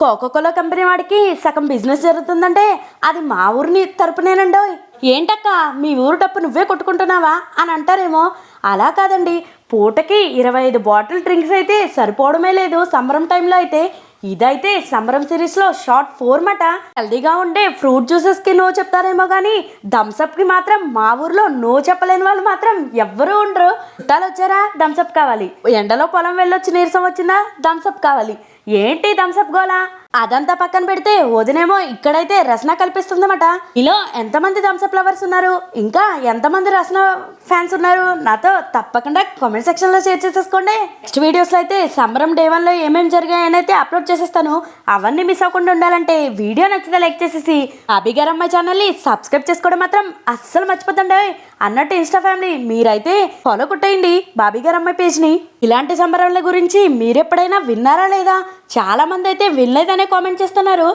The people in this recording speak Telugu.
కోకోకోలా కంపెనీ వాడికి సగం బిజినెస్ జరుగుతుందంటే అది మా ఊరిని తరపునేనండో. ఏంటక్క మీ ఊరు డప్పు నువ్వే కొట్టుకుంటున్నావా అని అంటారేమో. అలా కాదండి, పూటకి 25 బాటిల్ డ్రింక్స్ అయితే సరిపోవడమే లేదు సంబరం టైంలో అయితే. ఇదైతే సంబరం సిరీస్లో షార్ట్ 4 మాట. హెల్దీగా ఉండే ఫ్రూట్ జ్యూసెస్కి నో చెప్తారేమో కానీ థమ్స్అప్కి మాత్రం మా ఊర్లో నో చెప్పలేని వాళ్ళు మాత్రం ఎవ్వరూ ఉండరు. చుట్టాలు వచ్చారా థమ్స్అప్ కావాలి, ఎండలో పొలం వెళ్ళొచ్చి నీరసం వచ్చిందా థమ్స్అప్ కావాలి. ఏంటి థమ్స్అప్ గోలా? అదంతా పక్కన పెడితే వదినేమో ఇక్కడైతే రసన కల్పిస్తుందన్నమాట. ఇలా ఎంతమంది థమ్స్అప్ లవర్స్ ఉన్నారు, ఇంకా ఎంతమంది రసన ఫ్యాన్స్ ఉన్నారు నాతో తప్పకుండా కామెంట్ సెక్షన్లో షేర్ చేసేసుకోండి. నెక్స్ట్ వీడియోస్లో అయితే సంబరం డే 1లో ఏమేమి జరిగాయని అయితే అప్లోడ్ చేసేస్తాను. అవన్నీ మిస్ అవ్వకుండా ఉండాలంటే వీడియో నచ్చితే లైక్ చేసేసి బాబీ గారు అమ్మాయి ఛానల్ని సబ్స్క్రైబ్ చేసుకోవడం మాత్రం అస్సలు మర్చిపోతుండే. అన్నట్టు ఇన్స్టా ఫ్యామిలీ మీరైతే ఫాలో కొట్టేయండి బాబీ గారు అమ్మాయి పేజ్ని. ఇలాంటి సంబరాల గురించి మీరెప్పుడైనా విన్నారా లేదా? చాలా మంది అయితే వినలేదనే కామెంట్ చేస్తున్నారు.